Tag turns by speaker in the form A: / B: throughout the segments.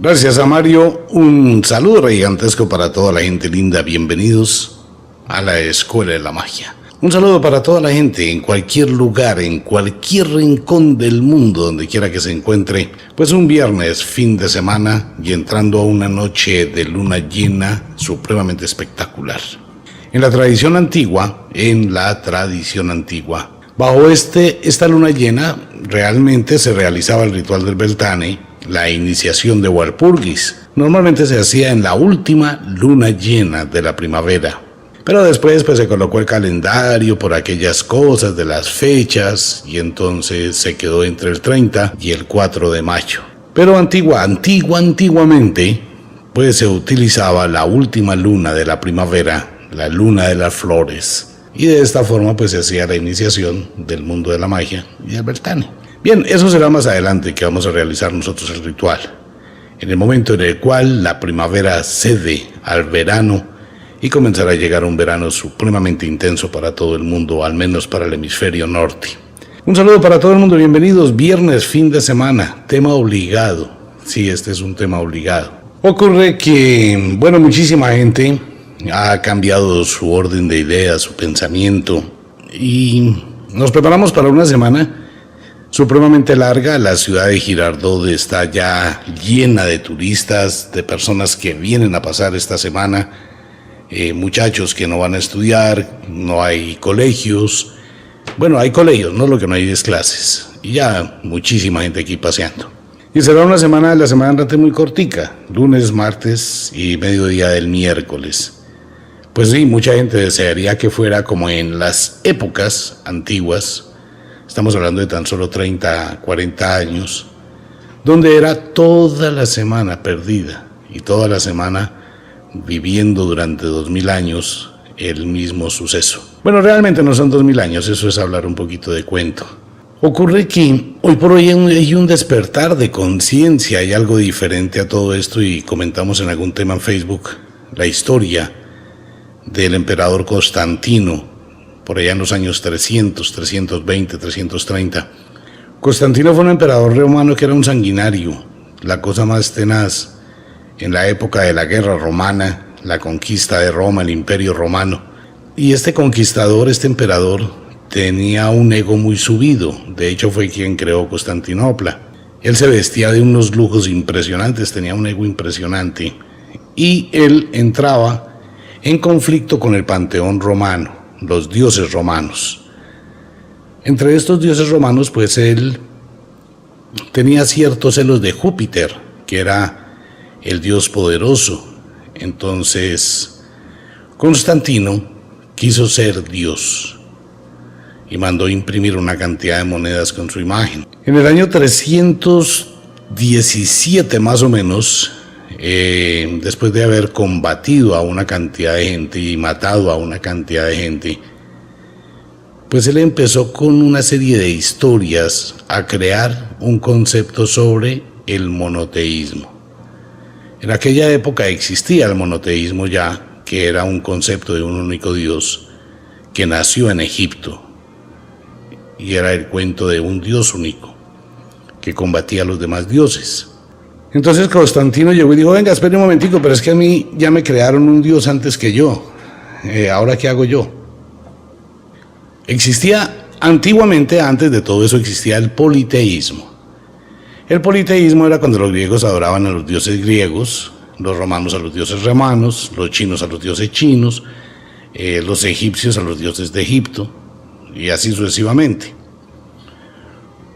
A: Gracias a Mario, un saludo gigantesco para toda la gente linda, bienvenidos a la Escuela de la Magia. Un saludo para toda la gente en cualquier lugar, en cualquier rincón del mundo, donde quiera que se encuentre. Pues un viernes, fin de semana, y entrando a una noche de luna llena supremamente espectacular. En la tradición antigua, bajo esta luna llena, realmente se realizaba el ritual del Beltane, la iniciación de Walpurgis. Normalmente se hacía en la última luna llena de la primavera. Pero después pues se colocó el calendario por aquellas cosas de las fechas y entonces se quedó entre el 30 y el 4 de mayo. Pero antiguamente pues se utilizaba la última luna de la primavera, la luna de las flores. Y de esta forma pues se hacía la iniciación del mundo de la magia y del Beltane. Bien, eso será más adelante que vamos a realizar nosotros el ritual. En el momento en el cual la primavera cede al verano y comenzará a llegar un verano supremamente intenso para todo el mundo, al menos para el hemisferio norte. Un saludo para todo el mundo, bienvenidos, viernes, fin de semana, tema obligado. Sí, este es un tema obligado. Ocurre que, muchísima gente ha cambiado su orden de ideas, su pensamiento, y nos preparamos para una semana supremamente larga. La ciudad de Girardot está ya llena de turistas, de personas que vienen a pasar esta semana, muchachos que no van a estudiar, no hay colegios. Bueno, hay colegios, no, lo que no hay es clases. Y ya muchísima gente aquí paseando. Y será una semana, la semana entrante muy cortica, lunes, martes y mediodía del miércoles. Pues sí, mucha gente desearía que fuera como en las épocas antiguas. Estamos hablando de tan solo 30, 40 años, donde era toda la semana perdida y toda la semana viviendo durante 2000 años el mismo suceso. Bueno, realmente no son 2000 años, eso es hablar un poquito de cuento. Ocurre que hoy por hoy hay un despertar de conciencia, hay algo diferente a todo esto, y comentamos en algún tema en Facebook la historia del emperador Constantino, por allá en los años 300, 320, 330. Constantino fue un emperador romano que era un sanguinario, la cosa más tenaz en la época de la guerra romana, la conquista de Roma, el imperio romano. Y este conquistador, este emperador, tenía un ego muy subido. De hecho fue quien creó Constantinopla. Él se vestía de unos lujos impresionantes, tenía un ego impresionante, y él entraba en conflicto con el panteón romano, los dioses romanos. Entre estos dioses romanos, pues él tenía ciertos celos de Júpiter, que era el dios poderoso. Entonces, Constantino quiso ser dios y mandó imprimir una cantidad de monedas con su imagen. En el año 317 más o menos, después de haber combatido a una cantidad de gente y matado a una cantidad de gente, pues él empezó con una serie de historias a crear un concepto sobre el monoteísmo. En aquella época existía el monoteísmo ya, que era un concepto de un único Dios que nació en Egipto, y era el cuento de un Dios único que combatía a los demás dioses. Entonces Constantino llegó y dijo: venga, espere un momentico, pero es que a mí ya me crearon un dios antes que yo, ¿ahora qué hago yo? Existía antiguamente, antes de todo eso, existía el politeísmo. El politeísmo era cuando los griegos adoraban a los dioses griegos, los romanos a los dioses romanos, los chinos a los dioses chinos, los egipcios a los dioses de Egipto, y así sucesivamente.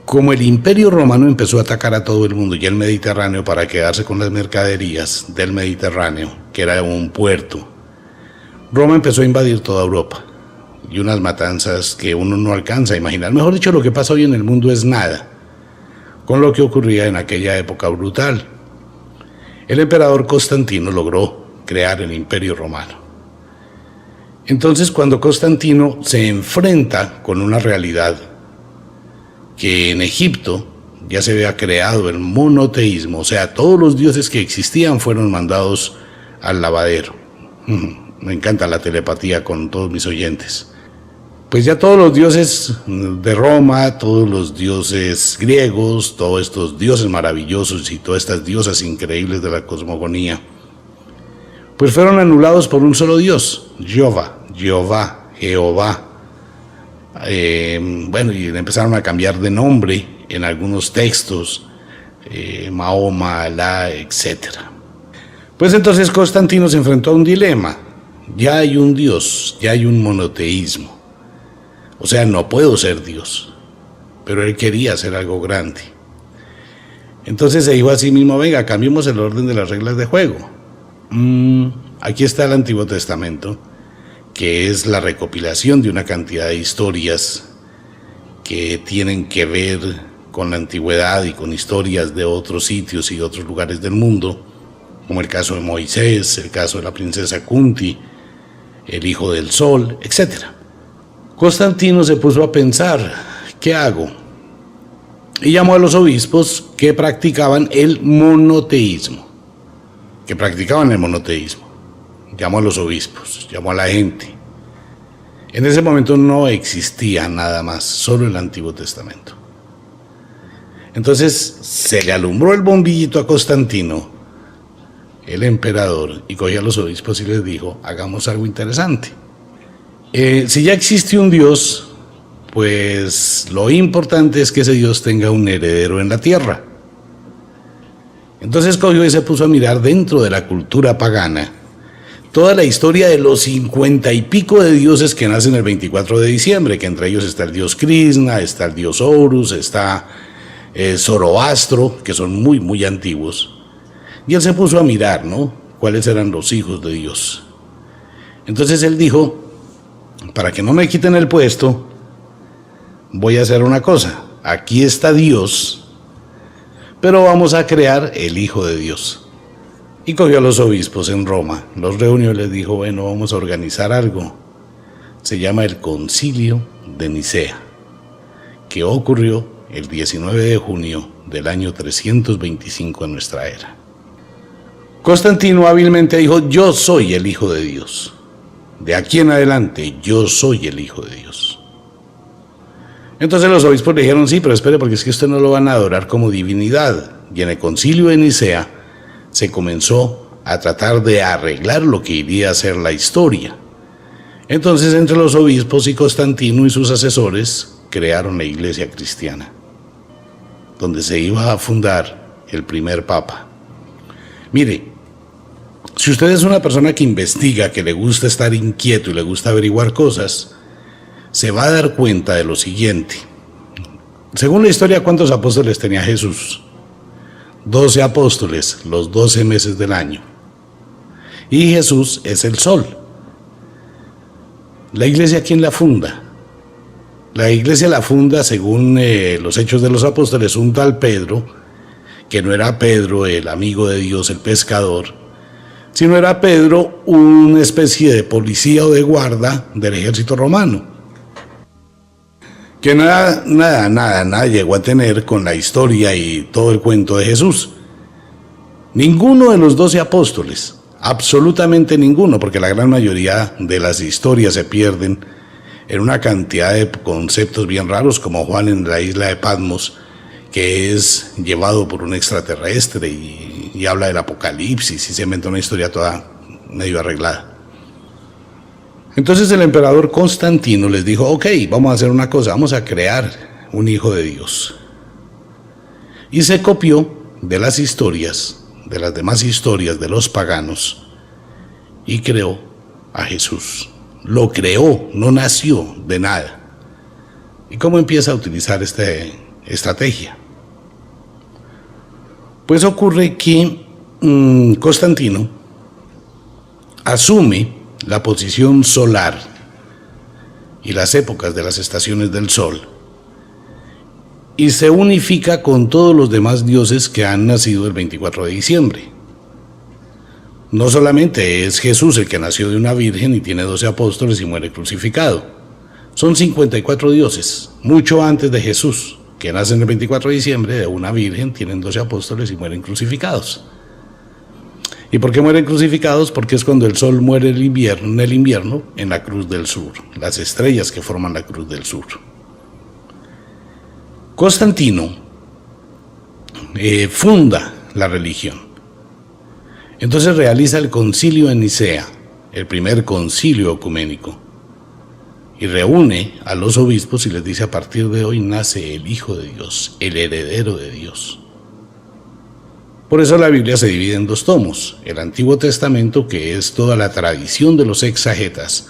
A: Como el imperio romano empezó a atacar a todo el mundo y el Mediterráneo para quedarse con las mercaderías del Mediterráneo, que era un puerto, Roma empezó a invadir toda Europa, y unas matanzas que uno no alcanza a imaginar. Mejor dicho, lo que pasa hoy en el mundo es nada con lo que ocurría en aquella época brutal. El emperador Constantino logró crear el imperio romano. Entonces, cuando Constantino se enfrenta con una realidad que en Egipto ya se había creado el monoteísmo, o sea, todos los dioses que existían fueron mandados al lavadero. Me encanta la telepatía con todos mis oyentes. pues ya todos los dioses de Roma, todos los dioses griegos, todos estos dioses maravillosos y todas estas diosas increíbles de la cosmogonía, pues fueron anulados por un solo Dios, Jehová. Bueno, y empezaron a cambiar de nombre en algunos textos, Mahoma, Alá, etc. Pues entonces Constantino se enfrentó a un dilema. Ya hay un Dios, ya hay un monoteísmo. O sea, no puedo ser Dios, pero él quería hacer algo grande. Entonces se dijo a sí mismo, venga, cambiemos el orden de las reglas de juego. Aquí está el Antiguo Testamento, que es la recopilación de una cantidad de historias que tienen que ver con la antigüedad y con historias de otros sitios y otros lugares del mundo, como el caso de Moisés, el caso de la princesa Kunti, el hijo del sol, etc. Constantino se puso a pensar, ¿qué hago? Y llamó a los obispos que practicaban el monoteísmo. Llamó a los obispos, llamó a la gente. En ese momento no existía nada más, solo el Antiguo Testamento. Entonces se le alumbró el bombillito a Constantino, el emperador, y cogió a los obispos y les dijo, hagamos algo interesante. Si ya existe un Dios, pues lo importante es que ese Dios tenga un heredero en la tierra. Entonces cogió y se puso a mirar dentro de la cultura pagana toda la historia de los 50 y pico de dioses que nacen el 24 de diciembre, que entre ellos está el dios Krishna, está el dios Horus, está Zoroastro, que son muy, muy antiguos. Y él se puso a mirar, ¿no?, cuáles eran los hijos de Dios. Entonces él dijo, para que no me quiten el puesto, voy a hacer una cosa. Aquí está Dios, pero vamos a crear el Hijo de Dios. Y cogió a los obispos en Roma, los reunió y les dijo, bueno, vamos a organizar algo. Se llama el Concilio de Nicea, que ocurrió el 19 de junio del año 325 en nuestra era. Constantino hábilmente dijo, yo soy el Hijo de Dios. De aquí en adelante, yo soy el Hijo de Dios. Entonces los obispos le dijeron, sí, pero espere, porque es que usted no lo van a adorar como divinidad. Y en el Concilio de Nicea se comenzó a tratar de arreglar lo que iría a ser la historia. Entonces, entre los obispos y Constantino y sus asesores, crearon la Iglesia cristiana, donde se iba a fundar el primer papa. Mire, si usted es una persona que investiga, que le gusta estar inquieto y le gusta averiguar cosas, se va a dar cuenta de lo siguiente. Según la historia, ¿cuántos apóstoles tenía Jesús? 12 apóstoles, los 12 meses del año. Y Jesús es el sol. ¿La iglesia quién la funda? La iglesia la funda, según los Hechos de los Apóstoles, un tal Pedro, que no era Pedro, el amigo de Dios, el pescador, sino era Pedro, una especie de policía o de guarda del ejército romano, que nada llegó a tener con la historia y todo el cuento de Jesús. Ninguno de los 12 apóstoles, absolutamente ninguno, porque la gran mayoría de las historias se pierden en una cantidad de conceptos bien raros, como Juan en la isla de Patmos, que es llevado por un extraterrestre y habla del apocalipsis y se inventa una historia toda medio arreglada. Entonces el emperador Constantino les dijo, ok, vamos a hacer una cosa, vamos a crear un Hijo de Dios. Y se copió de las historias, de las demás historias de los paganos, y creó a Jesús. Lo creó, no nació de nada. ¿Y cómo empieza a utilizar esta estrategia? Pues ocurre que Constantino asume la posición solar y las épocas de las estaciones del sol y se unifica con todos los demás dioses que han nacido el 24 de diciembre. No solamente es Jesús el que nació de una virgen y tiene 12 apóstoles y muere crucificado. Son 54 dioses, mucho antes de Jesús, que nacen el 24 de diciembre de una virgen, tienen 12 apóstoles y mueren crucificados. ¿Y por qué mueren crucificados? Porque es cuando el sol muere en el invierno en la Cruz del Sur, las estrellas que forman la Cruz del Sur. Constantino funda la religión. Entonces realiza el concilio de Nicea, el primer concilio ecuménico, y reúne a los obispos y les dice: a partir de hoy nace el Hijo de Dios, el heredero de Dios. Por eso la Biblia se divide en dos tomos: el Antiguo Testamento, que es toda la tradición de los exegetas.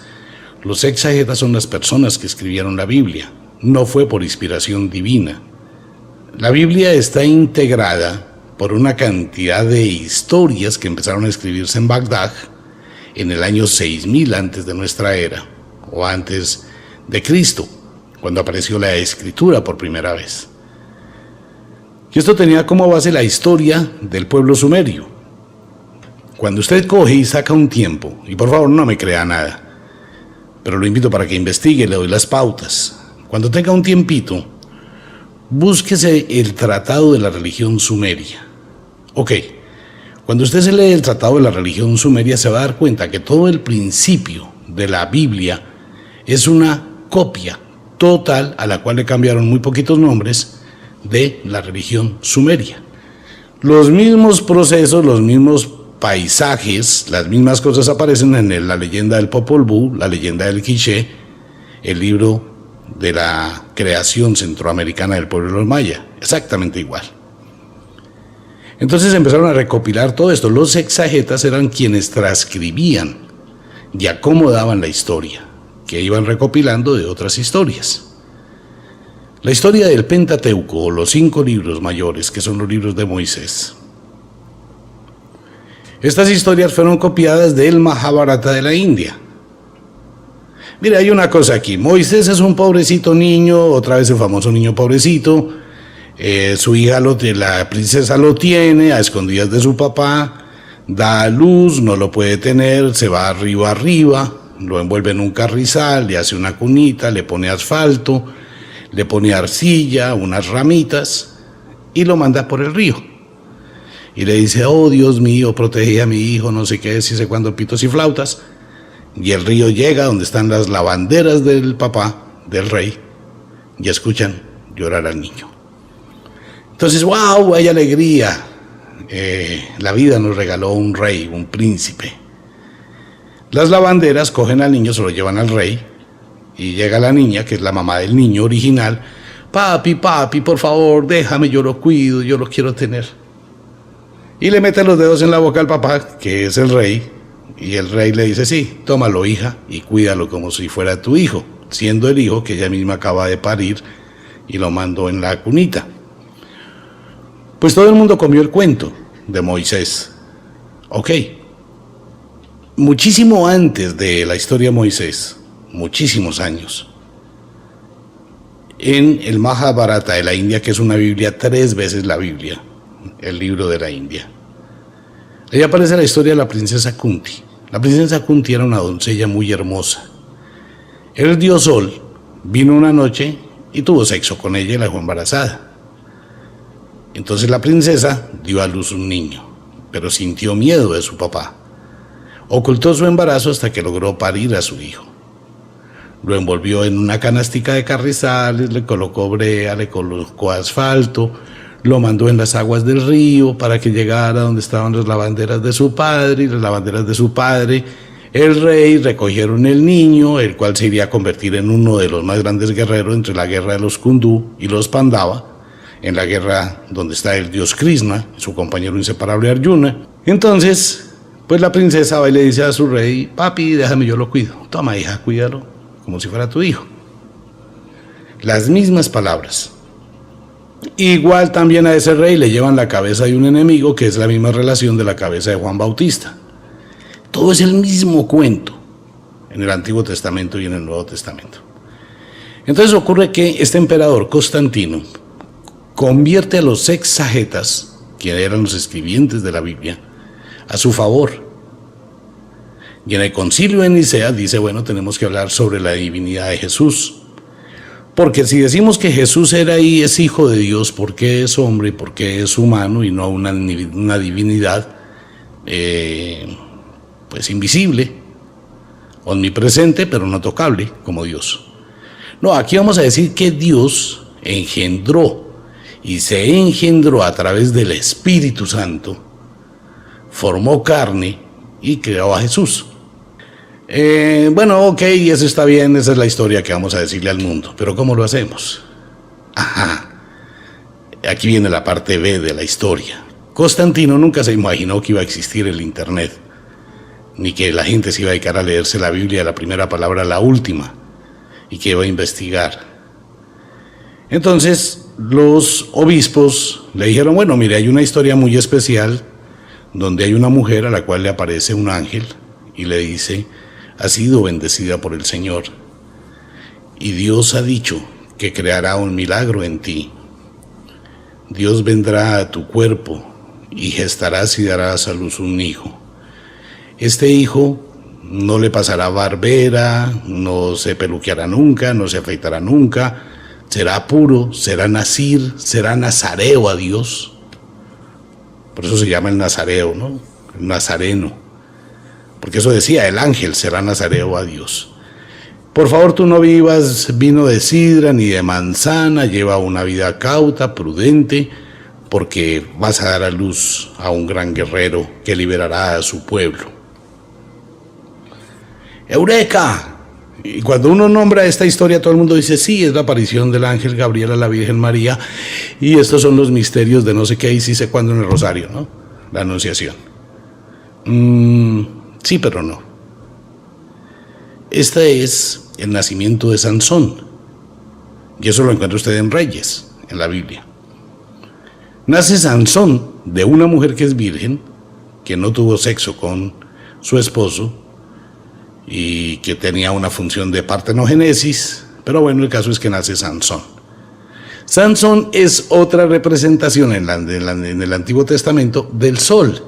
A: Los exegetas son las personas que escribieron la Biblia, no fue por inspiración divina. La Biblia está integrada por una cantidad de historias que empezaron a escribirse en Bagdad en el año 6000 antes de nuestra era, o antes de Cristo, cuando apareció la escritura por primera vez. Y esto tenía como base la historia del pueblo sumerio. Cuando usted coge y saca un tiempo, y por favor no me crea nada, pero lo invito para que investigue, le doy las pautas. Cuando tenga un tiempito, búsquese el Tratado de la Religión Sumeria. Ok, cuando usted se lee el Tratado de la Religión Sumeria, se va a dar cuenta que todo el principio de la Biblia es una copia total, a la cual le cambiaron muy poquitos nombres, de la religión sumeria. Los mismos procesos, los mismos paisajes, las mismas cosas aparecen en la leyenda del Popol Vuh, la leyenda del Quiché, el libro de la creación centroamericana del pueblo de los mayas, exactamente igual. Entonces empezaron a recopilar todo esto. Los exegetas eran quienes transcribían y acomodaban la historia, que iban recopilando de otras historias. La historia del Pentateuco, o los 5 libros mayores, que son los libros de Moisés. Estas historias fueron copiadas del Mahabharata de la India. Mira, hay una cosa aquí: Moisés es un pobrecito niño, otra vez el famoso niño pobrecito, su hija, la princesa lo tiene a escondidas de su papá, da a luz, no lo puede tener, se va arriba, lo envuelve en un carrizal, le hace una cunita, le pone asfalto, le pone arcilla, unas ramitas, y lo manda por el río. Y le dice: oh Dios mío, protege a mi hijo, no sé qué, si sé cuándo, pitos y flautas. Y el río llega donde están las lavanderas del papá, del rey, y escuchan llorar al niño. Entonces, wow, hay alegría. La vida nos regaló un rey, un príncipe. Las lavanderas cogen al niño, se lo llevan al rey, y llega la niña, que es la mamá del niño original: papi, por favor, déjame, yo lo cuido, yo lo quiero tener. Y le mete los dedos en la boca al papá, que es el rey, y el rey le dice: sí, tómalo, hija, y cuídalo como si fuera tu hijo, siendo el hijo que ella misma acaba de parir, y lo mandó en la cunita. Pues todo el mundo comió el cuento de Moisés. Ok. Muchísimo antes de la historia de Moisés, muchísimos años, en el Mahabharata de la India, que es una Biblia 3 veces la Biblia, el libro de la India, ahí aparece la historia de la princesa Kunti. La princesa Kunti era una doncella muy hermosa. El dios Sol vino una noche y tuvo sexo con ella y la dejó embarazada. Entonces la princesa dio a luz un niño, pero sintió miedo de su papá. Ocultó su embarazo hasta que logró parir a su hijo. Lo envolvió en una canastica de carrizales, le colocó brea, le colocó asfalto, lo mandó en las aguas del río para que llegara donde estaban las lavanderas de su padre, y las lavanderas de su padre, el rey, recogieron el niño, el cual se iría a convertir en uno de los más grandes guerreros entre la guerra de los Kundú y los Pandava, en la guerra donde está el dios Krishna, su compañero inseparable Arjuna. Entonces, pues la princesa va y le dice a su rey: papi, déjame, yo lo cuido. Toma, hija, cuídalo como si fuera tu hijo. Las mismas palabras. Igual también a ese rey le llevan la cabeza de un enemigo, que es la misma relación de la cabeza de Juan Bautista. Todo es el mismo cuento en el Antiguo Testamento y en el Nuevo Testamento. Entonces ocurre que este emperador Constantino convierte a los exegetas, que eran los escribientes de la Biblia, a su favor. Y en el concilio de Nicea dice: bueno, tenemos que hablar sobre la divinidad de Jesús. Porque si decimos que Jesús era y es hijo de Dios, ¿por qué es hombre y por qué es humano y no una divinidad? pues invisible, omnipresente, pero no tocable, como Dios. No, aquí vamos a decir que Dios engendró y se engendró a través del Espíritu Santo, formó carne y creó a Jesús. Bueno, ok, eso está bien, esa es la historia que vamos a decirle al mundo, pero ¿cómo lo hacemos? Ajá, aquí viene la parte B de la historia. Constantino nunca se imaginó que iba a existir el internet, ni que la gente se iba a dedicar a leerse la Biblia de la primera palabra a la última, y que iba a investigar. Entonces los obispos le dijeron, bueno, mire, hay una historia muy especial donde hay una mujer a la cual le aparece un ángel y le dice, has sido bendecida por el Señor, y Dios ha dicho que creará un milagro en ti. Dios vendrá a tu cuerpo y gestarás y darás a luz un hijo. Este hijo no le pasará barbera, no se peluqueará nunca, no se afeitará nunca, será puro, será nazir, será nazareo a Dios. Por eso se llama el nazareo, ¿no? El nazareno. Porque eso decía, el ángel será nazareo a Dios. Por favor, tú no vivas vino de sidra ni de manzana, lleva una vida cauta, prudente, porque vas a dar a luz a un gran guerrero que liberará a su pueblo. ¡Eureka! Y cuando uno nombra esta historia, todo el mundo dice, sí, es la aparición del ángel Gabriel a la Virgen María, y estos son los misterios de no sé qué, y sí sé cuándo en el rosario, ¿no? La Anunciación. Sí, pero no. Este es el nacimiento de Sansón, y eso lo encuentra usted en Reyes, en la Biblia. Nace Sansón de una mujer que es virgen, que no tuvo sexo con su esposo y que tenía una función de partenogénesis, pero bueno, el caso es que nace Sansón. Sansón es otra representación en el Antiguo Testamento del sol.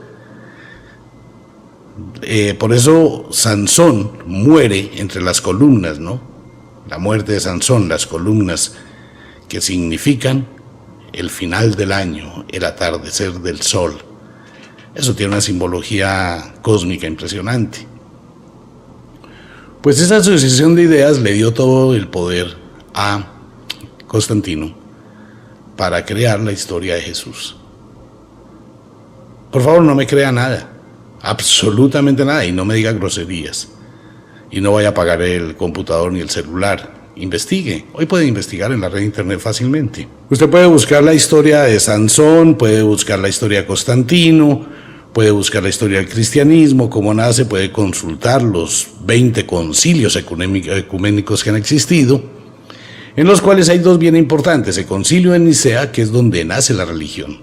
A: Por eso Sansón muere entre las columnas, ¿no? La muerte de Sansón, las columnas que significan el final del año, el atardecer del sol. Eso tiene una simbología cósmica impresionante. Pues esa asociación de ideas le dio todo el poder a Constantino para crear la historia de Jesús. Por favor, no me crea nada, absolutamente nada, y no me diga groserías. Y no vaya a apagar el computador ni el celular. Investigue. Hoy puede investigar en la red de internet fácilmente. Usted puede buscar la historia de Sansón, puede buscar la historia de Constantino, puede buscar la historia del cristianismo, cómo nace, puede consultar los 20 concilios ecuménicos que han existido, en los cuales hay dos bien importantes: el concilio de Nicea, que es donde nace la religión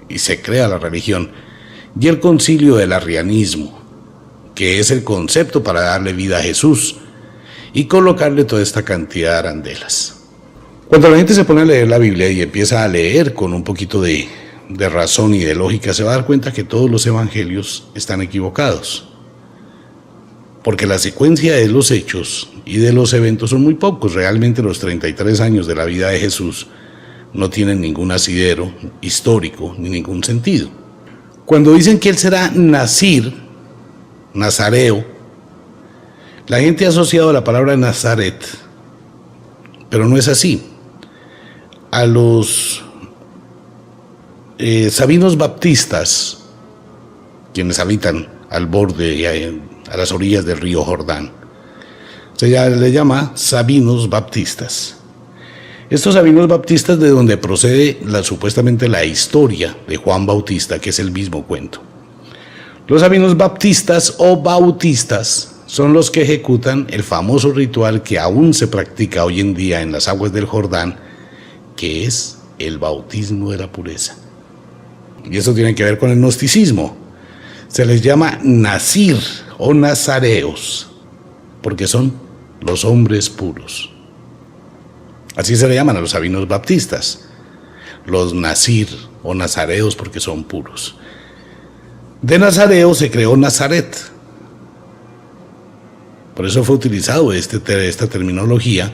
A: y se crea la religión, y el concilio del arrianismo, que es el concepto para darle vida a Jesús y colocarle toda esta cantidad de arandelas. Cuando la gente se pone a leer la Biblia y empieza a leer con un poquito de razón y de lógica, se va a dar cuenta que todos los evangelios están equivocados, porque la secuencia de los hechos y de los eventos son muy pocos. Realmente los 33 años de la vida de Jesús no tienen ningún asidero histórico ni ningún sentido. Cuando dicen que él será nazir, nazareo, la gente ha asociado la palabra Nazaret, pero no es así. A los sabinos baptistas, quienes habitan al borde, a las orillas del río Jordán, se le llama sabinos baptistas. Estos sabinos baptistas, de donde procede supuestamente la historia de Juan Bautista, que es el mismo cuento. Los sabinos baptistas o bautistas son los que ejecutan el famoso ritual que aún se practica hoy en día en las aguas del Jordán, que es el bautismo de la pureza. Y eso tiene que ver con el gnosticismo. Se les llama nazir o nazareos, porque son los hombres puros. Así se le llaman a los sabinos baptistas, los nazir o nazareos, porque son puros. De nazareo se creó Nazaret. Por eso fue utilizado esta terminología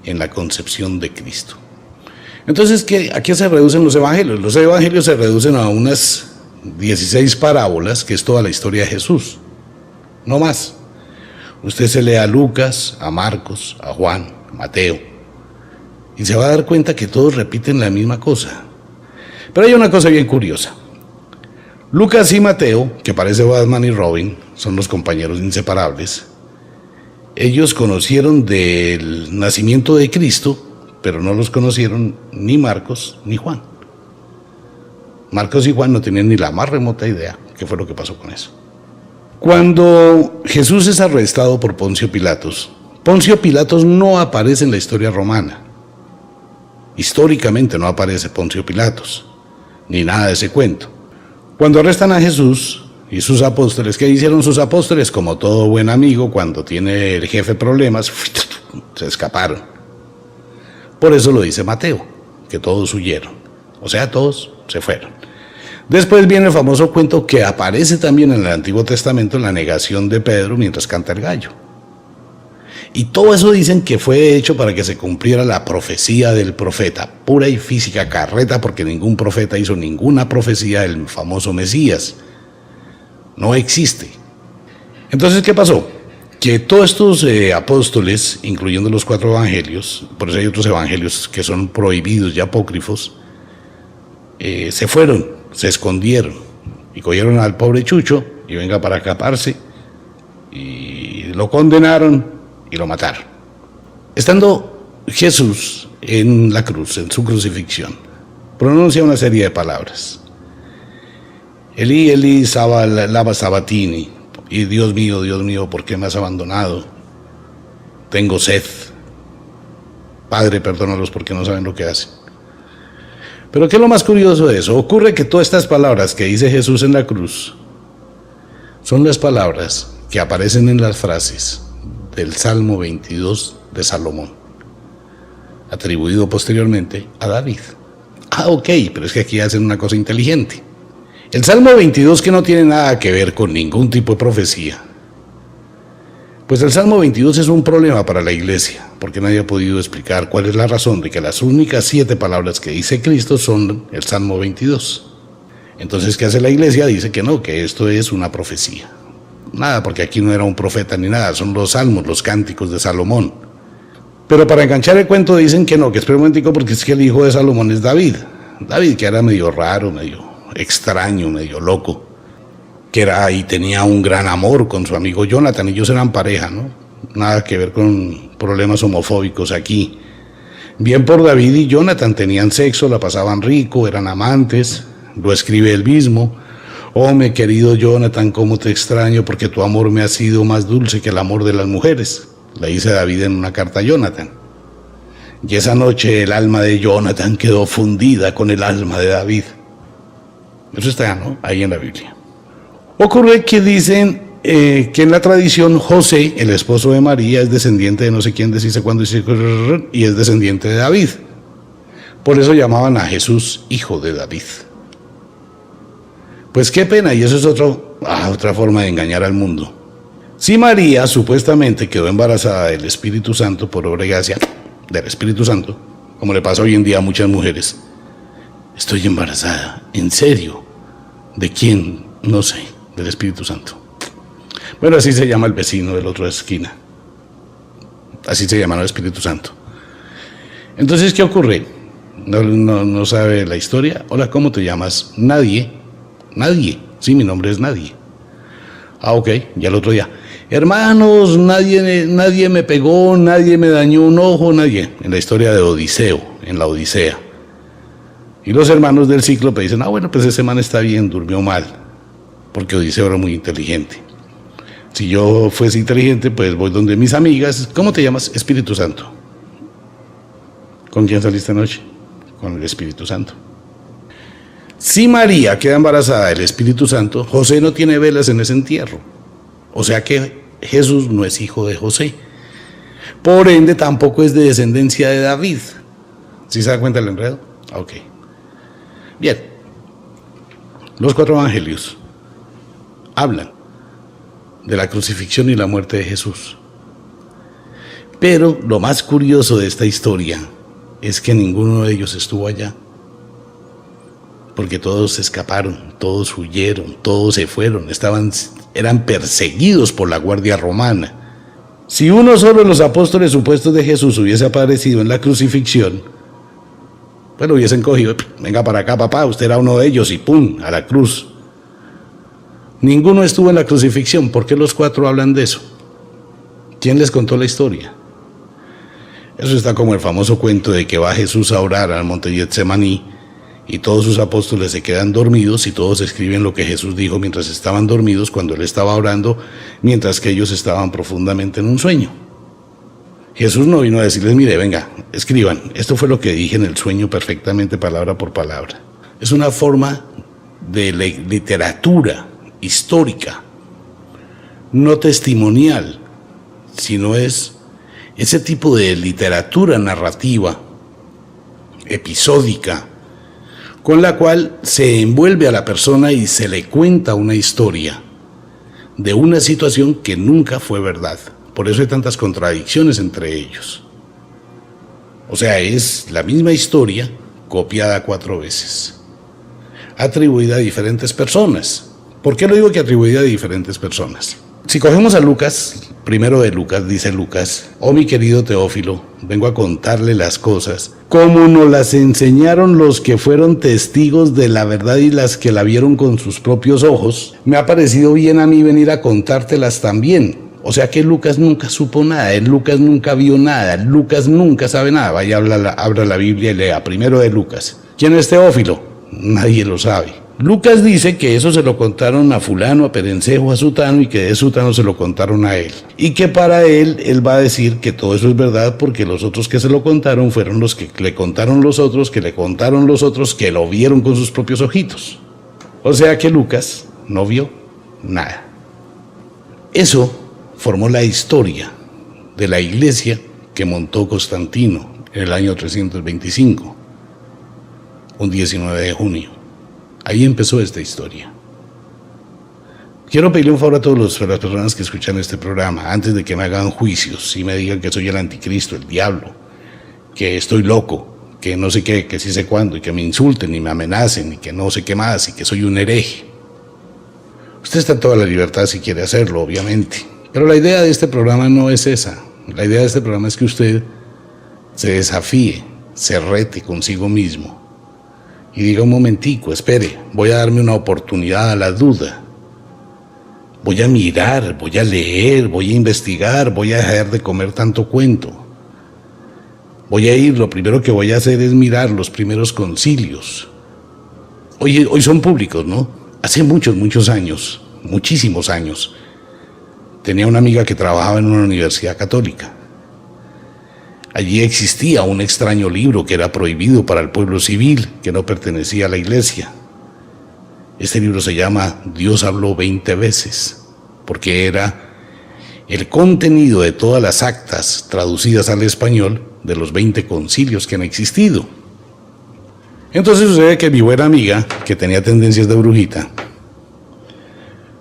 A: en la concepción de Cristo. Entonces, ¿a qué se reducen los evangelios? Los evangelios se reducen a unas 16 parábolas, que es toda la historia de Jesús, no más. Usted se lee a Lucas, a Marcos, a Juan, a Mateo, y se va a dar cuenta que todos repiten la misma cosa. Pero hay una cosa bien curiosa. Lucas y Mateo, que parece Batman y Robin, son los compañeros inseparables. Ellos conocieron del nacimiento de Cristo, pero no los conocieron ni Marcos ni Juan. Marcos y Juan no tenían ni la más remota idea qué fue lo que pasó con eso. Cuando Jesús es arrestado por Poncio Pilatos no aparece en la historia romana. Históricamente no aparece Poncio Pilatos, ni nada de ese cuento. Cuando arrestan a Jesús y sus apóstoles, ¿qué hicieron sus apóstoles? Como todo buen amigo, cuando tiene el jefe problemas, se escaparon. Por eso lo dice Mateo, que todos huyeron. O sea, todos se fueron. Después viene el famoso cuento que aparece también en el Antiguo Testamento, en la negación de Pedro mientras canta el gallo. Y todo eso dicen que fue hecho para que se cumpliera la profecía del profeta, pura y física carreta, porque ningún profeta hizo ninguna profecía del famoso Mesías. No existe. Entonces, ¿qué pasó? Que todos estos apóstoles, incluyendo los 4 evangelios, por eso hay otros evangelios que son prohibidos y apócrifos, se fueron, se escondieron y cogieron al pobre Chucho y venga para escaparse y lo condenaron y lo mataron. Estando Jesús en la cruz, en su crucifixión, pronuncia una serie de palabras. Elí, Elí, lama sabatini, y Dios mío, ¿por qué me has abandonado? Tengo sed. Padre, perdónalos porque no saben lo que hacen. Pero ¿qué es lo más curioso de eso? Ocurre que todas estas palabras que dice Jesús en la cruz son las palabras que aparecen en las frases del Salmo 22 de Salomón, atribuido posteriormente a David. Ok, pero es que aquí hacen una cosa inteligente. El Salmo 22, que no tiene nada que ver con ningún tipo de profecía, pues el Salmo 22 es un problema para la iglesia, porque nadie ha podido explicar cuál es la razón de que las únicas 7 palabras que dice Cristo son el Salmo 22. Entonces, ¿qué hace la iglesia? Dice que no, que esto es una profecía. Nada, porque aquí no era un profeta ni nada, son los salmos, los cánticos de Salomón. Pero para enganchar el cuento dicen que no, que espera un momentico, porque es que el hijo de Salomón es David. David, que era medio raro, medio extraño, medio loco, que era y tenía un gran amor con su amigo Jonathan. Ellos eran pareja, ¿no? Nada que ver con problemas homofóbicos aquí. Bien por David y Jonathan, tenían sexo, la pasaban rico, eran amantes. Lo escribe él mismo. Oh, mi querido Jonathan, cómo te extraño, porque tu amor me ha sido más dulce que el amor de las mujeres. Le dice David en una carta a Jonathan. Y esa noche el alma de Jonathan quedó fundida con el alma de David. Eso está, ¿no?, ahí en la Biblia. Ocurre que dicen que en la tradición José, el esposo de María, es descendiente de no sé quién, dice cuándo, y es descendiente de David. Por eso llamaban a Jesús hijo de David. Pues qué pena, y eso es otra forma de engañar al mundo. Si María supuestamente quedó embarazada del Espíritu Santo por obra y gracia del Espíritu Santo, como le pasa hoy en día a muchas mujeres, estoy embarazada, ¿en serio? ¿De quién? No sé, del Espíritu Santo. Bueno, así se llama el vecino del otro esquina. Así se llama el Espíritu Santo. Entonces, ¿qué ocurre? No sabe la historia. Hola, ¿cómo te llamas? Nadie. Sí, mi nombre es Nadie. Ah, ok, ya el otro día. Hermanos, nadie me pegó, nadie me dañó un ojo, nadie. En la historia de Odiseo, en la Odisea. Y los hermanos del Cíclope dicen, bueno, pues ese man está bien, durmió mal, porque Odiseo era muy inteligente. Si yo fuese inteligente, pues voy donde mis amigas. ¿Cómo te llamas? Espíritu Santo. ¿Con quién saliste anoche? Con el Espíritu Santo. Si María queda embarazada del Espíritu Santo, José no tiene velas en ese entierro. O sea que Jesús no es hijo de José. Por ende, tampoco es de descendencia de David. ¿Sí se da cuenta del enredo? Ok. Bien. Los 4 evangelios hablan de la crucifixión y la muerte de Jesús. Pero lo más curioso de esta historia es que ninguno de ellos estuvo allá. porque todos se escaparon, todos huyeron, todos se fueron, eran perseguidos por la guardia romana. Si uno solo de los apóstoles supuestos de Jesús hubiese aparecido en la crucifixión, pues lo hubiesen cogido, venga para acá papá, usted era uno de ellos y ¡pum!, a la cruz. Ninguno estuvo en la crucifixión. ¿Por qué los cuatro hablan de eso? ¿Quién les contó la historia? Eso está como el famoso cuento de que va Jesús a orar al monte Getsemaní y todos sus apóstoles se quedan dormidos y todos escriben lo que Jesús dijo mientras estaban dormidos cuando él estaba orando, mientras que ellos estaban profundamente en un sueño. Jesús no vino a decirles, mire, venga, escriban, esto fue lo que dije en el sueño perfectamente, palabra por palabra. Es una forma de literatura histórica, no testimonial, sino es ese tipo de literatura narrativa, episódica, con la cual se envuelve a la persona y se le cuenta una historia de una situación que nunca fue verdad. Por eso hay tantas contradicciones entre ellos. O sea, es la misma historia copiada 4 veces, atribuida a diferentes personas. ¿Por qué lo digo que atribuida a diferentes personas? Si cogemos a Lucas, primero de Lucas, dice Lucas, oh mi querido Teófilo, vengo a contarle las cosas como nos las enseñaron los que fueron testigos de la verdad y las que la vieron con sus propios ojos. Me ha parecido bien a mí venir a contártelas también. O sea que Lucas nunca supo nada, Lucas nunca vio nada, Lucas nunca sabe nada. Vaya, abra la Biblia y lea primero de Lucas. ¿Quién es Teófilo? Nadie lo sabe. Lucas dice que eso se lo contaron a fulano, a perencejo, a sutano, y que de sutano se lo contaron a él. Y que para él va a decir que todo eso es verdad porque los otros que se lo contaron fueron los que le contaron los otros, que le contaron los otros, que lo vieron con sus propios ojitos. O sea que Lucas no vio nada. Eso formó la historia de la iglesia que montó Constantino en el año 325, un 19 de junio. Ahí empezó esta historia. Quiero pedirle un favor a todas las personas que escuchan este programa, antes de que me hagan juicios y me digan que soy el anticristo, el diablo, que estoy loco, que no sé qué, que sí sé cuándo, y que me insulten y me amenacen y que no sé qué más, y que soy un hereje. Usted está en toda la libertad si quiere hacerlo, obviamente. Pero la idea de este programa no es esa. La idea de este programa es que usted se desafíe, se rete consigo mismo y diga un momentico, espere, voy a darme una oportunidad a la duda. Voy a mirar, voy a leer, voy a investigar, voy a dejar de comer tanto cuento. Voy a ir, lo primero que voy a hacer es mirar los primeros concilios. Hoy son públicos, ¿no? Hace muchos años, muchísimos años, tenía una amiga que trabajaba en una universidad católica. Allí existía un extraño libro que era prohibido para el pueblo civil, que no pertenecía a la iglesia. Este libro se llama Dios habló 20 veces, porque era el contenido de todas las actas traducidas al español de los 20 concilios que han existido. Entonces sucede que mi buena amiga, que tenía tendencias de brujita,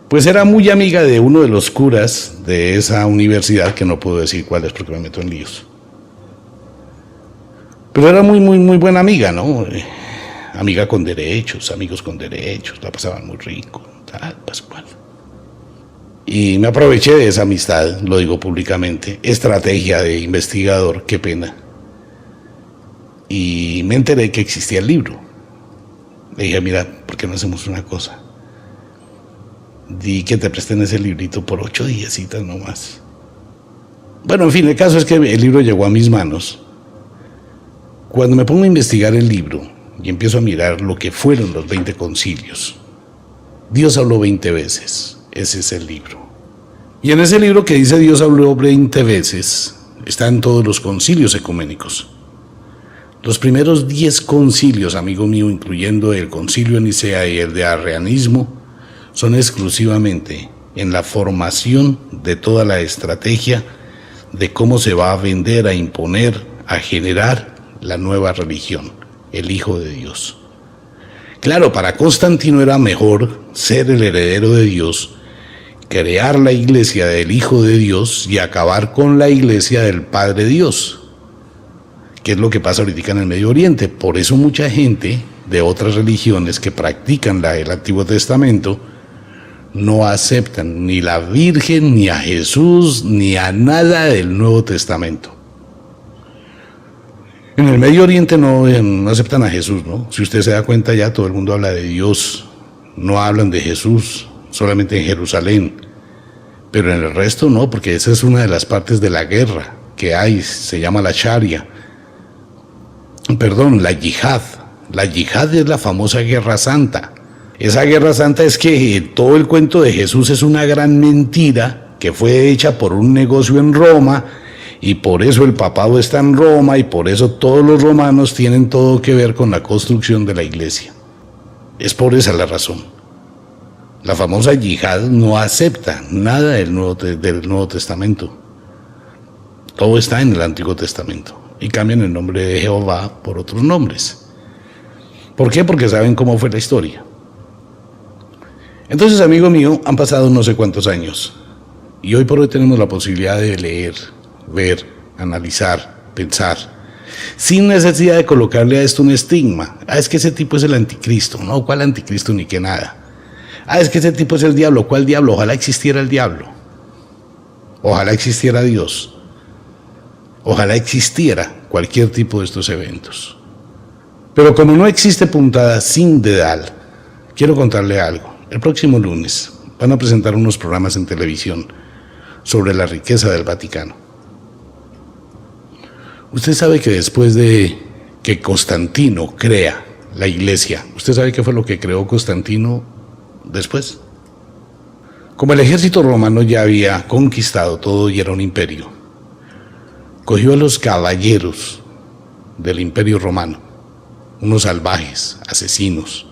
A: pues era muy amiga de uno de los curas de esa universidad, que no puedo decir cuál es porque me meto en líos. Pero era muy buena amiga, ¿no? Amiga con derechos, amigos con derechos, la pasaban muy rico, tal, pascual. Y me aproveché de esa amistad, lo digo públicamente, estrategia de investigador, qué pena. Y me enteré que existía el libro. Le dije, mira, ¿por qué no hacemos una cosa? Di que te presten ese librito por 8 días nomás. Bueno, en fin, el caso es que el libro llegó a mis manos. Cuando me pongo a investigar el libro y empiezo a mirar lo que fueron los 20 concilios, Dios habló 20 veces, ese es el libro. Y en ese libro que dice Dios habló 20 veces, están todos los concilios ecuménicos. Los primeros 10 concilios, amigo mío, incluyendo el concilio de Nicea y el de Arrianismo, son exclusivamente en la formación de toda la estrategia de cómo se va a vender, a imponer, a generar la nueva religión, el Hijo de Dios. Claro, para Constantino era mejor ser el heredero de Dios, crear la iglesia del Hijo de Dios y acabar con la iglesia del Padre Dios, que es lo que pasa ahorita en el Medio Oriente. Por eso mucha gente de otras religiones que practican el Antiguo Testamento no aceptan ni la Virgen, ni a Jesús, ni a nada del Nuevo Testamento. En el Medio Oriente no aceptan a Jesús, ¿no? Si usted se da cuenta, ya todo el mundo habla de Dios, no hablan de Jesús, solamente en Jerusalén. Pero en el resto no, porque esa es una de las partes de la guerra que hay, se llama la Sharia. Perdón, la yihad. La yihad es la famosa guerra santa. Esa guerra santa es que todo el cuento de Jesús es una gran mentira que fue hecha por un negocio en Roma, y por eso el papado está en Roma, y por eso todos los romanos tienen todo que ver con la construcción de la iglesia. Es por esa la razón. La famosa yihad no acepta nada del Nuevo Testamento. Todo está en el Antiguo Testamento y cambian el nombre de Jehová por otros nombres. ¿Por qué? Porque saben cómo fue la historia. Entonces, amigo mío, han pasado no sé cuántos años y hoy por hoy tenemos la posibilidad de leer, ver, analizar, pensar, sin necesidad de colocarle a esto un estigma. Es que ese tipo es el anticristo. No, ¿cuál anticristo ni qué nada? Es que ese tipo es el diablo. ¿Cuál diablo? Ojalá existiera el diablo. Ojalá existiera Dios. Ojalá existiera cualquier tipo de estos eventos. Pero como no existe puntada sin dedal, quiero contarle algo. El próximo lunes van a presentar unos programas en televisión sobre la riqueza del Vaticano. Usted sabe que después de que Constantino crea la iglesia, ¿usted sabe qué fue lo que creó Constantino después? Como el ejército romano ya había conquistado todo y era un imperio, cogió a los caballeros del imperio romano, unos salvajes, asesinos,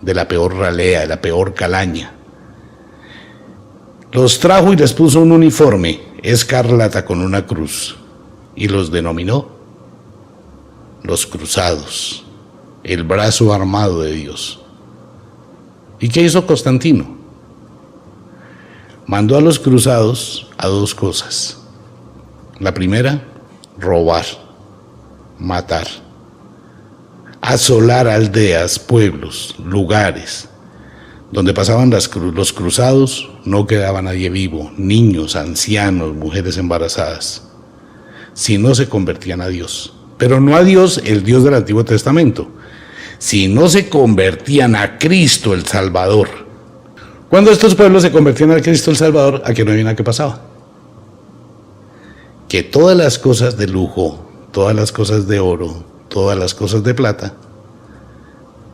A: de la peor ralea, de la peor calaña. Los trajo y les puso un uniforme escarlata con una cruz y los denominó los cruzados, el brazo armado de Dios. ¿Y qué hizo Constantino? Mandó a los cruzados a dos cosas. La primera, robar, matar, asolar aldeas, pueblos, lugares. Donde pasaban los cruzados no quedaba nadie vivo, niños, ancianos, mujeres embarazadas, si no se convertían a Dios. Pero no a Dios, el Dios del Antiguo Testamento, si no se convertían a Cristo el Salvador. Cuando estos pueblos se convertían a Cristo el Salvador, ¿a qué no había qué pasaba? Que todas las cosas de lujo, todas las cosas de oro, todas las cosas de plata,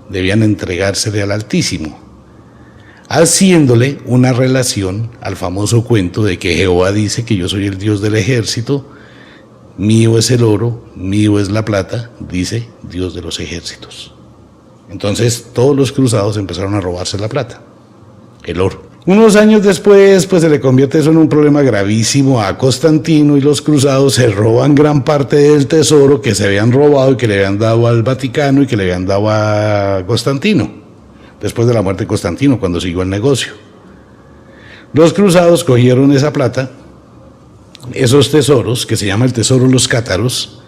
A: debían entregársele al Altísimo, haciéndole una relación al famoso cuento de que Jehová dice que yo soy el Dios del ejército, mío es el oro, mío es la plata, dice Dios de los ejércitos. Entonces todos los cruzados empezaron a robarse la plata, el oro. Unos años después, pues se le convierte eso en un problema gravísimo a Constantino y los cruzados se roban gran parte del tesoro que se habían robado y que le habían dado al Vaticano y que le habían dado a Constantino, después de la muerte de Constantino, cuando siguió el negocio. Los cruzados cogieron esa plata, esos tesoros, que se llama el tesoro de los cátaros,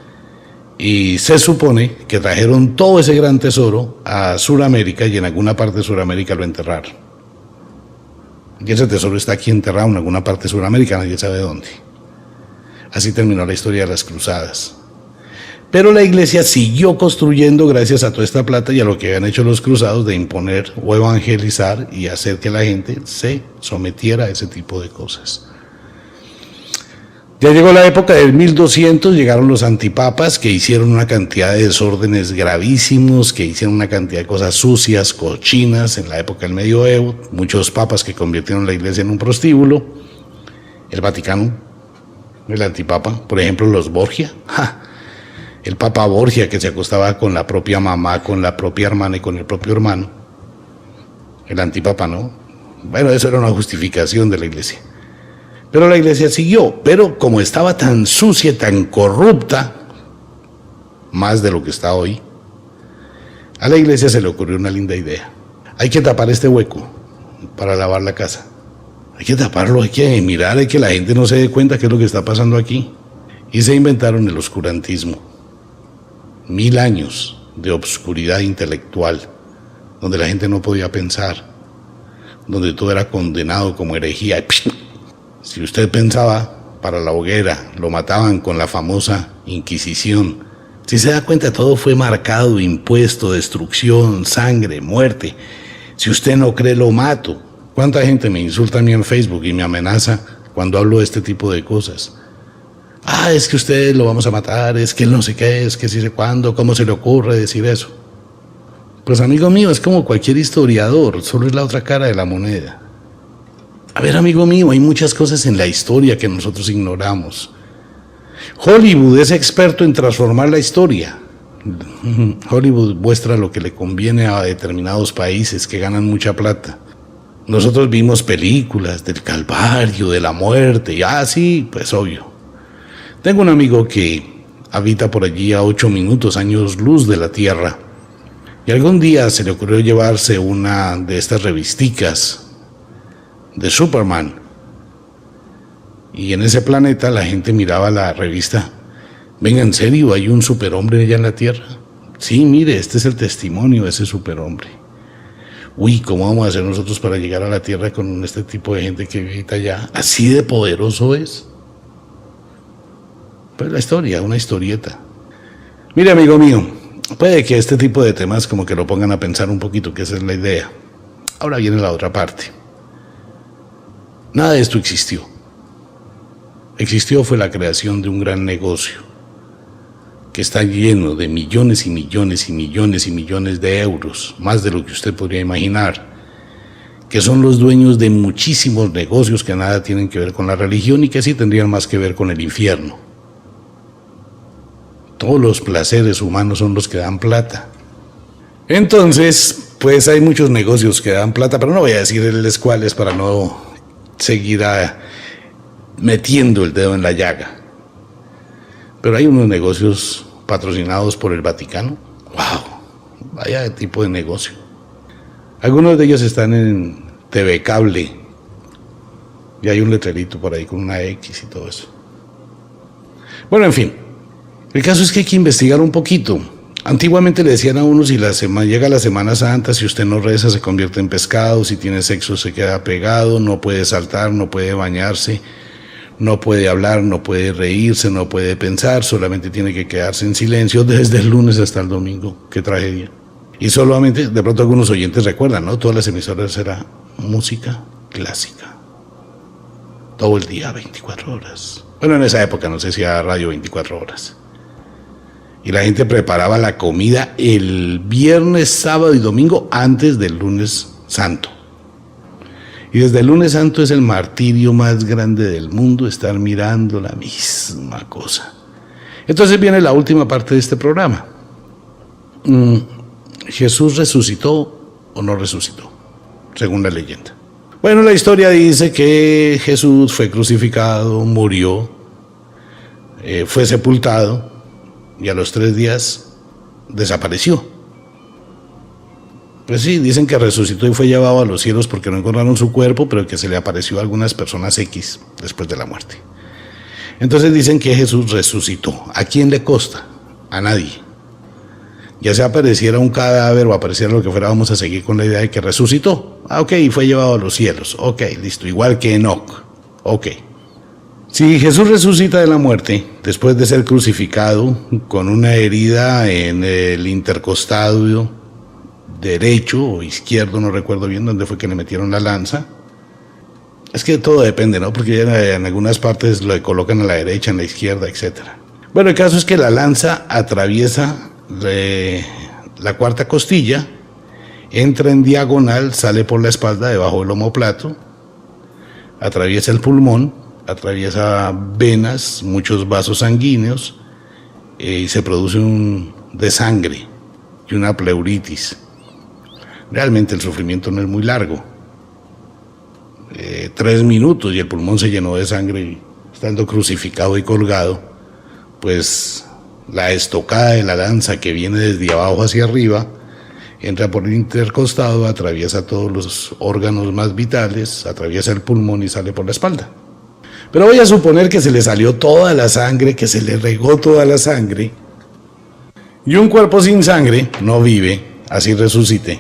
A: y se supone que trajeron todo ese gran tesoro a Sudamérica y en alguna parte de Sudamérica lo enterraron. Y ese tesoro está aquí enterrado en alguna parte de Sudamérica, nadie sabe dónde. Así terminó la historia de las cruzadas. Pero la iglesia siguió construyendo gracias a toda esta plata y a lo que habían hecho los cruzados de imponer o evangelizar y hacer que la gente se sometiera a ese tipo de cosas. Ya llegó la época del 1200, llegaron los antipapas que hicieron una cantidad de desórdenes gravísimos, que hicieron una cantidad de cosas sucias, cochinas en la época del medioevo, muchos papas que convirtieron la iglesia en un prostíbulo, el Vaticano, el antipapa, por ejemplo los Borgia, el papa Borgia que se acostaba con la propia mamá, con la propia hermana y con el propio hermano, el antipapa, ¿no? Bueno, eso era una justificación de la iglesia. Pero la iglesia siguió, pero como estaba tan sucia, tan corrupta, más de lo que está hoy, a la iglesia se le ocurrió una linda idea. Hay que tapar este hueco para lavar la casa. Hay que taparlo, hay que mirar, hay que la gente no se dé cuenta qué es lo que está pasando aquí. Y se inventaron el oscurantismo. 1000 años de obscuridad intelectual, donde la gente no podía pensar, donde todo era condenado como herejía. Si usted pensaba, para la hoguera, lo mataban con la famosa Inquisición. Si se da cuenta, todo fue marcado, impuesto, destrucción, sangre, muerte. Si usted no cree, lo mato. ¿Cuánta gente me insulta a mí en Facebook y me amenaza cuando hablo de este tipo de cosas? Es que usted lo vamos a matar, es que él no sé qué, es que sí sé cuándo, ¿cómo se le ocurre decir eso? Pues amigo mío, es como cualquier historiador, solo es la otra cara de la moneda. A ver, amigo mío, hay muchas cosas en la historia que nosotros ignoramos. Hollywood es experto en transformar la historia. Hollywood muestra lo que le conviene a determinados países que ganan mucha plata. Nosotros vimos películas del Calvario, de la muerte, y sí, pues obvio. Tengo un amigo que habita por allí a 8 minutos, años luz de la Tierra, y algún día se le ocurrió llevarse una de estas revisticas de Superman. Y en ese planeta la gente miraba la revista. Venga, ¿en serio hay un superhombre allá en la Tierra? Sí, mire, este es el testimonio de ese superhombre. Uy, ¿cómo vamos a hacer nosotros para llegar a la Tierra con este tipo de gente que vive allá? ¿Así de poderoso es? Pues la historia, una historieta. Mire, amigo mío, puede que este tipo de temas como que lo pongan a pensar un poquito, que esa es la idea. Ahora viene la otra parte. Nada de esto existió. Existió fue la creación de un gran negocio que está lleno de millones y millones y millones y millones de euros, más de lo que usted podría imaginar, que son los dueños de muchísimos negocios que nada tienen que ver con la religión y que sí tendrían más que ver con el infierno. Todos los placeres humanos son los que dan plata. Entonces, pues hay muchos negocios que dan plata, pero no voy a decirles cuáles para no seguir metiendo el dedo en la llaga. Pero hay unos negocios patrocinados por el Vaticano. ¡Wow! Vaya tipo de negocio. Algunos de ellos están en TV Cable. Y hay un letrerito por ahí con una X y todo eso. Bueno, en fin. El caso es que hay que investigar un poquito. Antiguamente le decían a uno, si llega la Semana Santa, si usted no reza se convierte en pescado, si tiene sexo se queda pegado, no puede saltar, no puede bañarse, no puede hablar, no puede reírse, no puede pensar, solamente tiene que quedarse en silencio desde el lunes hasta el domingo. ¡Qué tragedia! Y solamente, de pronto algunos oyentes recuerdan, ¿no? Todas las emisoras era música clásica. Todo el día, 24 horas. Bueno, en esa época no se hacía radio 24 horas. Y la gente preparaba la comida el viernes, sábado y domingo antes del lunes santo. Y desde el lunes santo es el martirio más grande del mundo estar mirando la misma cosa. Entonces viene la última parte de este programa. ¿Jesús resucitó o no resucitó? Según la leyenda. Bueno, la historia dice que Jesús fue crucificado, murió, fue sepultado y a los 3 días desapareció. Pues sí, dicen que resucitó y fue llevado a los cielos porque no encontraron su cuerpo, pero que se le apareció a algunas personas X después de la muerte. Entonces dicen que Jesús resucitó. ¿A quién le consta? A nadie. Ya se apareciera un cadáver o apareciera lo que fuera, vamos a seguir con la idea de que resucitó. Ok, fue llevado a los cielos. Ok, listo, igual que Enoc. Ok. Si Jesús resucita de la muerte, después de ser crucificado con una herida en el intercostado derecho o izquierdo, no recuerdo bien dónde fue que le metieron la lanza. Es que todo depende, ¿no? Porque en algunas partes lo colocan a la derecha, en la izquierda, etc. Bueno, el caso es que la lanza atraviesa la cuarta costilla, entra en diagonal, sale por la espalda, debajo del omóplato, atraviesa el pulmón, atraviesa venas, muchos vasos sanguíneos, y se produce un desangre y una pleuritis. Realmente el sufrimiento no es muy largo. 3 minutos y el pulmón se llenó de sangre y estando crucificado y colgado, pues la estocada de la lanza que viene desde abajo hacia arriba, entra por el intercostado, atraviesa todos los órganos más vitales, atraviesa el pulmón y sale por la espalda. Pero voy a suponer que se le salió toda la sangre, que se le regó toda la sangre, Y un cuerpo sin sangre no vive, así resucite.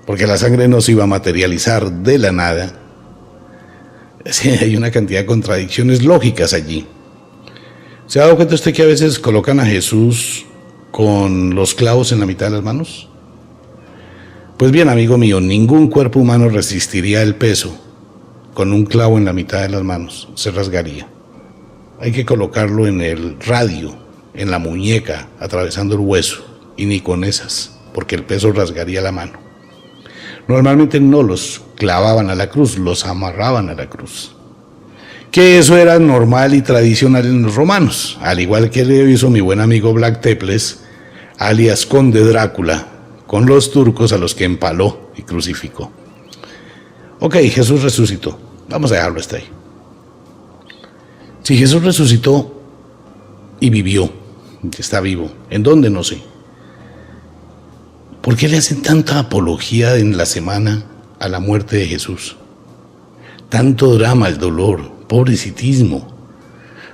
A: Porque la sangre no se iba a materializar de la nada. Sí, hay una cantidad de contradicciones lógicas allí. ¿Se ha dado cuenta usted que a veces colocan a Jesús con los clavos en la mitad de las manos? Pues bien, amigo mío, ningún cuerpo humano resistiría el peso con un clavo en la mitad de las manos, se rasgaría. Hay que colocarlo en el radio, en la muñeca, atravesando el hueso, y ni con esas, porque el peso rasgaría la mano. Normalmente no los clavaban a la cruz, los amarraban a la cruz. Que eso era normal y tradicional en los romanos, al igual que le hizo mi buen amigo Vlad Tepes, alias Conde Drácula, con los turcos a los que empaló y crucificó. Ok, Jesús resucitó. Vamos a dejarlo hasta ahí. Si Jesús resucitó y vivió, está vivo, ¿en dónde? No sé. ¿Por qué le hacen tanta apología en la semana a la muerte de Jesús? Tanto drama, el dolor, pobrecitismo.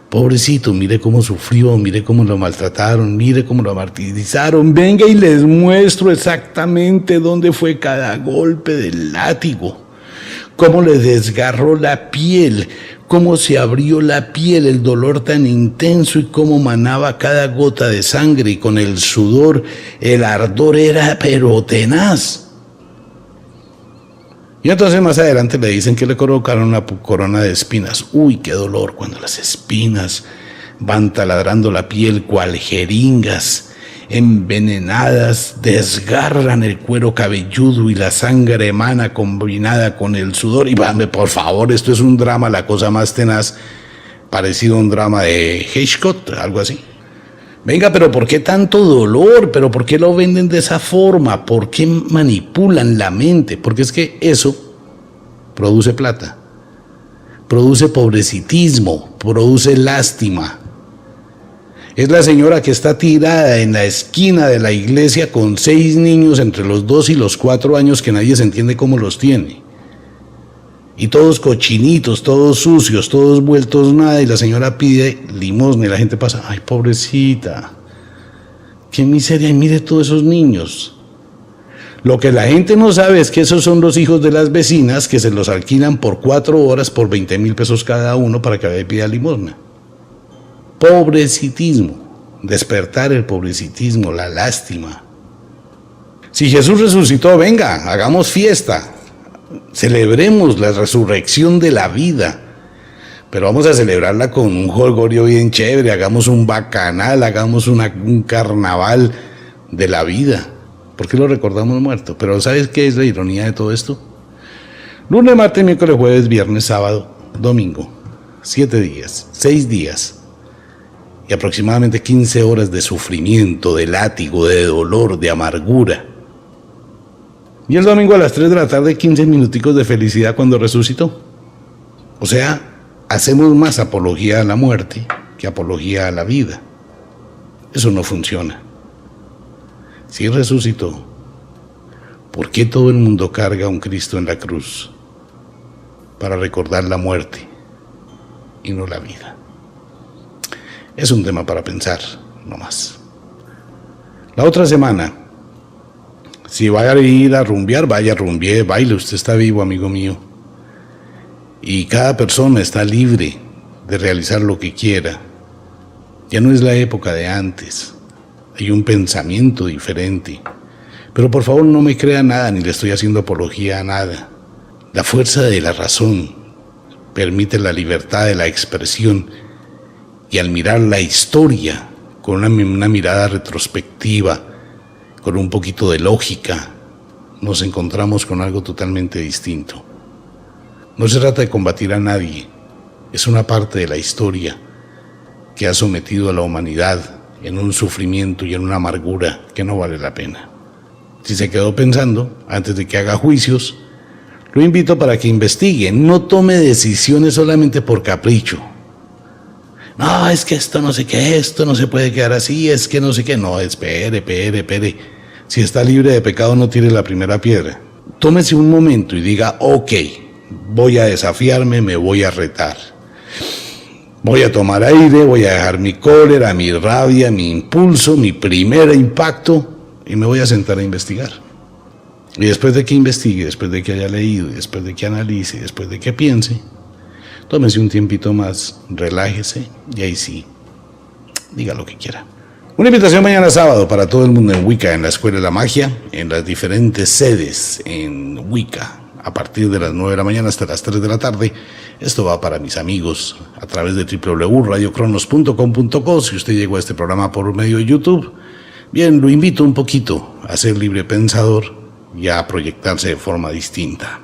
A: Pobrecito, mire cómo sufrió, mire cómo lo maltrataron, mire cómo lo martirizaron. Venga y les muestro exactamente dónde fue cada golpe del látigo. Cómo le desgarró la piel, cómo se abrió la piel, el dolor tan intenso y cómo manaba cada gota de sangre y con el sudor, el ardor era pero tenaz. Y entonces más adelante le dicen que le colocaron una corona de espinas. Uy, qué dolor cuando las espinas van taladrando la piel cual jeringas envenenadas, desgarran el cuero cabelludo y la sangre emana combinada con el sudor. Y vame, por favor, esto es un drama, la cosa más tenaz, parecido a un drama de Hitchcock, algo así. Venga, pero ¿por qué tanto dolor? ¿Pero por qué lo venden de esa forma? ¿Por qué manipulan la mente? Porque es que eso produce plata, produce pobrecitismo, produce lástima. Es la señora que está tirada en la esquina de la iglesia con 6 niños entre los 2 y los 4 años que nadie se entiende cómo los tiene. Y todos cochinitos, todos sucios, todos vueltos nada, y la señora pide limosna y la gente pasa, ay, pobrecita, qué miseria, y mire todos esos niños. Lo que la gente no sabe es que esos son los hijos de las vecinas que se los alquilan por 4 horas por 20,000 pesos cada uno para que vaya y pida limosna. Pobrecitismo, despertar el pobrecitismo, la lástima. Si Jesús resucitó, venga, hagamos fiesta. Celebremos la resurrección de la vida, pero vamos a celebrarla con un jolgorio bien chévere, hagamos un bacanal, hagamos un carnaval de la vida. ¿Por qué lo recordamos muerto? Pero ¿sabes qué es la ironía de todo esto? Lunes, martes, miércoles, jueves, viernes, sábado, domingo, 7 días, 6 días y aproximadamente 15 horas de sufrimiento, de látigo, de dolor, de amargura. Y el domingo a las 3 de la tarde, 15 minuticos de felicidad cuando resucitó. O sea, hacemos más apología a la muerte que apología a la vida. Eso no funciona. Si resucitó, ¿por qué todo el mundo carga a un Cristo en la cruz? Para recordar la muerte y no la vida. Es un tema para pensar, no más. La otra semana, si va a ir a rumbear, vaya a rumbear, baile, usted está vivo, amigo mío. Y cada persona está libre de realizar lo que quiera. Ya no es la época de antes. Hay un pensamiento diferente. Pero por favor no me crea nada, ni le estoy haciendo apología a nada. La fuerza de la razón permite la libertad de la expresión. Y al mirar la historia con una mirada retrospectiva, con un poquito de lógica, nos encontramos con algo totalmente distinto. No se trata de combatir a nadie, es una parte de la historia que ha sometido a la humanidad en un sufrimiento y en una amargura que no vale la pena. Si se quedó pensando, antes de que haga juicios, lo invito para que investigue, no tome decisiones solamente por capricho. No, es que esto no sé qué, esto no se puede quedar así, es que no sé qué. No, espere. Si está libre de pecado, no tire la primera piedra. Tómese un momento y diga, ok, voy a desafiarme, me voy a retar. Voy a tomar aire, voy a dejar mi cólera, mi rabia, mi impulso, mi primer impacto y me voy a sentar a investigar. Y después de que investigue, después de que haya leído, después de que analice, después de que piense, tómese un tiempito más, relájese y ahí sí, diga lo que quiera. Una invitación mañana sábado para todo el mundo en Wicca, en la Escuela de la Magia, en las diferentes sedes en Wicca, a partir de las 9 de la mañana hasta las 3 de la tarde. Esto va para mis amigos a través de www.radiocronos.com.co. Si usted llegó a este programa por medio de YouTube, bien, lo invito un poquito a ser libre pensador y a proyectarse de forma distinta.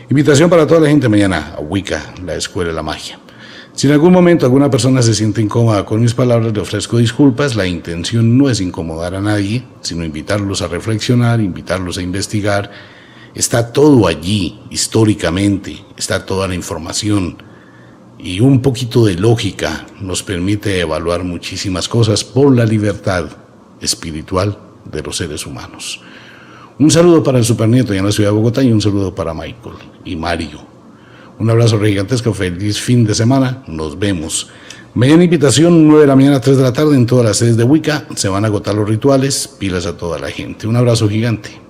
A: Invitación para toda la gente mañana a Wicca, la Escuela de la Magia. Si en algún momento alguna persona se siente incómoda con mis palabras, le ofrezco disculpas. La intención no es incomodar a nadie, sino invitarlos a reflexionar, invitarlos a investigar. Está todo allí, históricamente, está toda la información. Y un poquito de lógica nos permite evaluar muchísimas cosas por la libertad espiritual de los seres humanos. Un saludo para el supernieto allá en la ciudad de Bogotá y un saludo para Michael y Mario. Un abrazo gigantesco, feliz fin de semana, nos vemos. Mañana invitación, 9 de la mañana a 3 de la tarde en todas las sedes de Wicca. Se van a agotar los rituales, pilas a toda la gente. Un abrazo gigante.